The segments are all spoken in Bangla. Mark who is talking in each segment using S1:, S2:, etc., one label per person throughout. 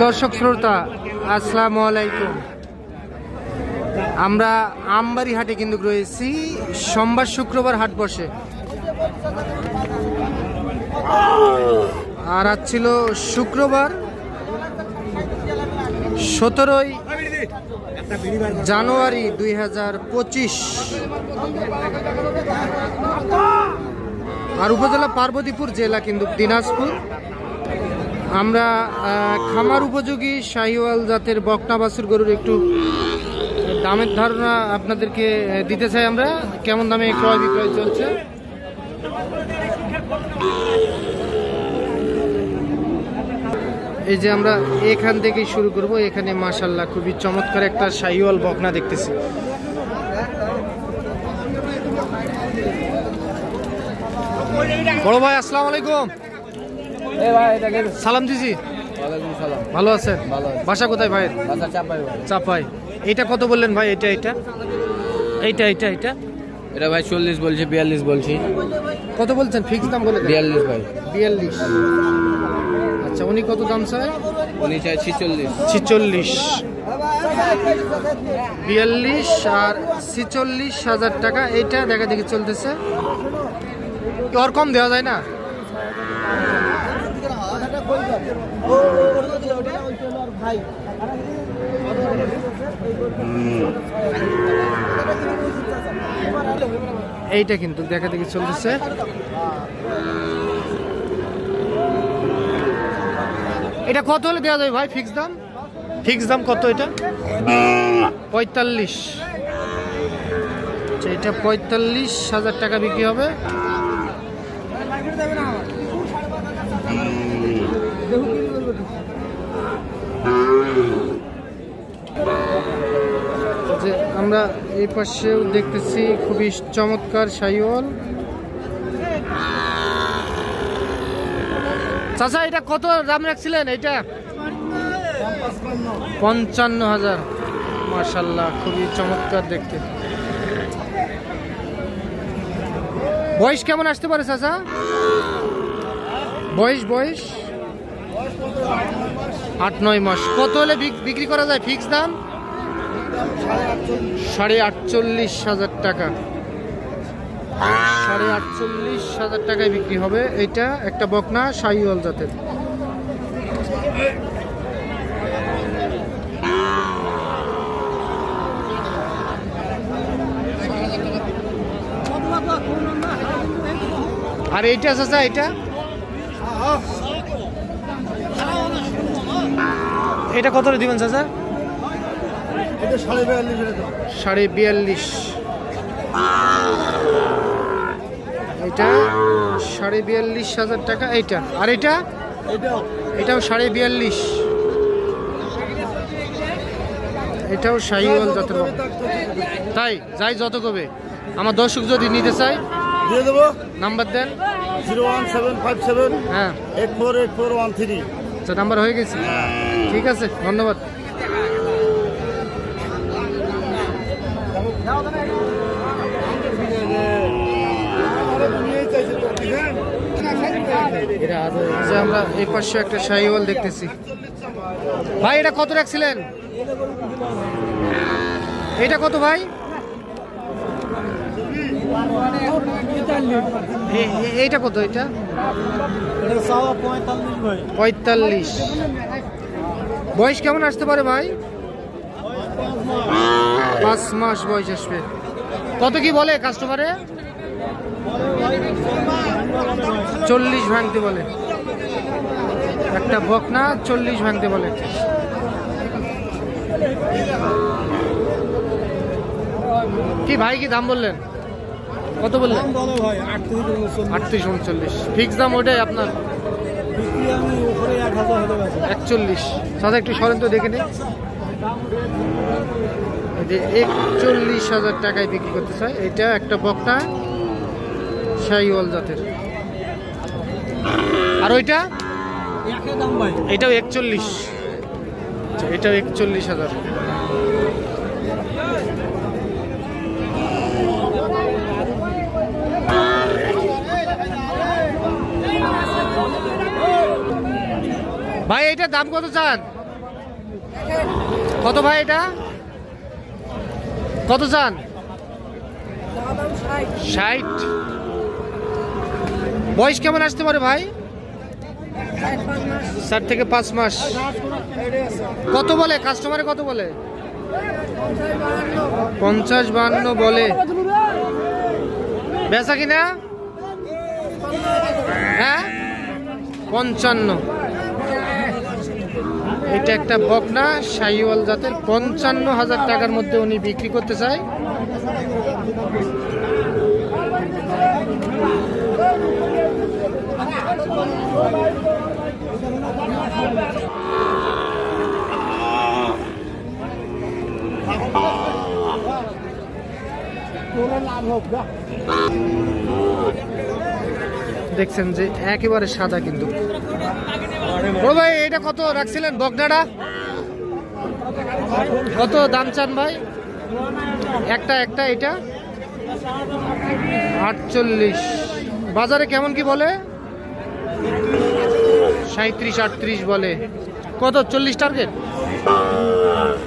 S1: দর্শক শ্রোতা আসসালামু আলাইকুম। আমরা আমবাড়ি হাটে কিন্তু রয়েছি। সোমবার শুক্রবার হাট বসে, আর আজ ছিল শুক্রবার 17 জানুয়ারি 2025। আর উপজেলা পার্বতীপুর, জেলা কিন্তু দিনাজপুর। আমরা খামার উপযোগী শাহিওয়াল জাতের বকনা বাছুর গরুর একটু দামের ধারণা আপনাদেরকে দিতে চাই। আমরা কেমন দামে ক্রয় বিক্রয় চলছে। এই যে আমরা এখান থেকেই শুরু করব। এখানে মাশাআল্লাহ খুবই চমৎকার একটা শাহিওয়াল বকনা দেখতেছি। বড় ভাই আসসালামু আলাইকুম। সালাম দিছি। ভালো আছেন? বাসা কোথায় ভাই? চাপাই। এটা কত বললেন ভাই? এটা
S2: ভাই 40 বলছি, 42 বলছি।
S1: কত বলছেন? ফিক্স দাম বলে
S2: 42 ভাই।
S1: 42। আচ্ছা, উনি কত দাম চায়?
S2: উনি চাই 46।
S1: 42 আর 46,000 টাকা। এইটা দেখা দেখি চলতেছে। ওর কম দেওয়া যায় না? এইটা কিন্তু দেখা দেখি চলতেছে। এটা কত হলে দেওয়া যায় ভাই? ফিক্স দাম কত? এটা 45। এটা 45,000 টাকা বিক্রি হবে। যে আমরা এই পাশেও দেখতেছি খুবই চমৎকার শাহিওয়াল। চাচা, এটা কত দাম রাখছিলেন? এটা 55,000। মাশাআল্লাহ, খুবই চমৎকার দেখতে। বয়স কেমন আসতে পারে চাচা? বয়স 8-9 মাস। কত হলে বিক্রি করা যায়? ফিক্স দাম 48,500 টাকা। 48,500 টাকায় বিক্রি হবে। এটা একটা বকনা শাহিওয়াল জাতের। আর এইটা চাচা, এটা কত দিবেন চাচা? 42.5। এটা 42,500 টাকা। এইটা আর এটাও 42.5। এটাও শাহিওয়াল জাতের। তাই যাই যত কবে। আমার দর্শক যদি নিতে চাই
S3: দিয়ে দেবো।
S1: নাম্বার দেন।
S3: 01757
S1: হ্যাঁ
S3: 848413।
S1: আচ্ছা, নাম্বার হয়ে গেছে। ঠিক আছে, ধন্যবাদ। আমরা এই পাশে একটা শাহিওয়াল দেখতেছি। ভাই এটা কত রাখছিলেন? এটা কত ভাই? এইটা কত? এটা 45। বয়স কেমন আসতে পারে ভাই? 5 মাস বয়স আসবে। কত কি বলে কাস্টমারে? 40 ভাঙতে বলে। একটা বকনা 40 ভাঙতে বলে। কি ভাই, কি দাম বললেন? কত বললেন? 38-39। ফিক্স দাম ওটাই আপনার? 41। দাদা একটু সরেন তো, দেখে নিই। 41,000 টাকায় বিক্রি করতে চাই। এটা একটা বকনা শাহিওয়াল জাতের। আর ওইটা? এটাও 41। এটাও 41,000। ভাই এটা দাম কত চান? কত ভাই এটা কত চান? 60। বয়স কেমন আসতে পারে ভাই? 4 থেকে 5 মাস। কত বলে কাস্টমারে, কত বলে? 50-52 বলে। বেচা কিনা? হ্যাঁ 55। এটা একটা বকনা শাহিওয়াল জাতের, 55,000 টাকার মধ্যে উনি বিক্রি করতে চায়। দেখছেন যে একেবারে সাদা কিন্তু। বড় ভাই এটা কত রাখছিলেন বকনাটা? কত দাম চান ভাই? একটা এটা 48। বাজারে কেমন কি বলে? 37-38 বলে। কত 40 টার্গেট?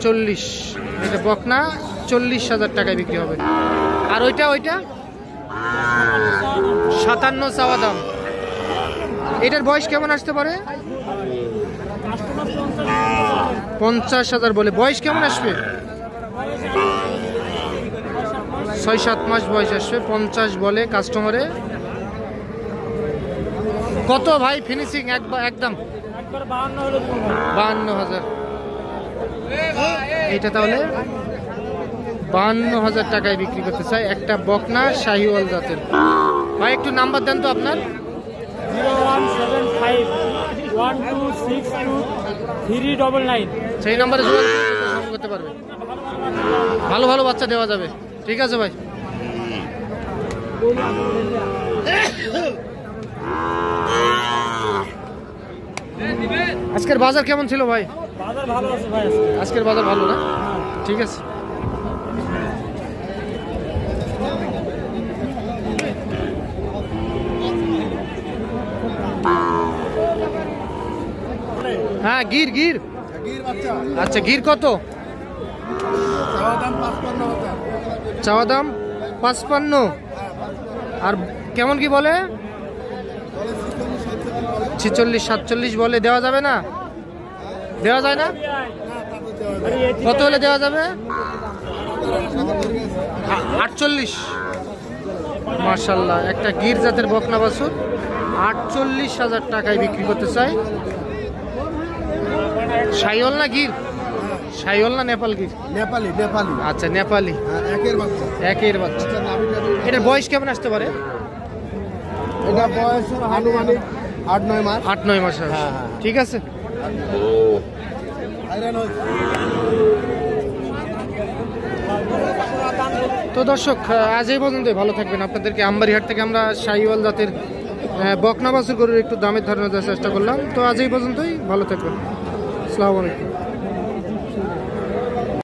S1: 40। এটা বকনা 40,000 টাকায় বিক্রি হবে। আর ওইটা 57 চাওয়া দাম। এটার বয়স কেমন আসতে পারে? 50,000 বলে। বয়স কেমন আসবে? 6-7 মাস বয়স আসবে। 50 বলে কাস্টমারে। কত ভাই ফিনিশিং একদম? 52,000। এইটা তাহলে 52,000 টাকায় বিক্রি করতে চাই। একটা বকনা শাহিওয়াল জাতের। ভাই একটু নাম্বার দেন তো আপনার।
S4: 01751262
S1: সেই নাম্বারে যোগাযোগ করতে পারবে। ভালো ভালো বাচ্চা দেওয়া যাবে। ঠিক আছে ভাই। আজকের বাজার কেমন ছিল ভাই?
S4: বাজার ভালো আছে ভাই।
S1: আজকের বাজার ভালো না? ঠিক আছে। হ্যাঁ গির আচ্ছা গির কত? চাওয়া দাম 55। আর কেমন কি বলে? 46-47 বলে। দেওয়া যাবে না? দেওয়া যায় না? কত হলে দেওয়া যাবে? 48। মাশাআল্লাহ একটা গির জাতের বকনা বাছুর 48,000 টাকায় বিক্রি করতে চাই। শাহিওয়াল না গির? শাহিওয়াল না নেপাল গির?
S3: নেপালি।
S1: আচ্ছা নেপালি। একের বাচ্চা। এটার বয়স কেমন আসতে পারে?
S3: এটা বয়স আনুমানিক 8-9 মাস।
S1: 8-9 মাস। ঠিক আছে। তো দর্শক আজ এই পর্যন্তই। ভালো থাকবেন। আপনাদেরকে আমবাড়িহাট থেকে আমরা শাহিওয়াল জাতের বকনা বাছুর গরুর একটু দামের ধারণা দেওয়ার চেষ্টা করলাম। তো আজ এই পর্যন্তই। ভালো থাকবেন। আসসালামু আলাইকুম।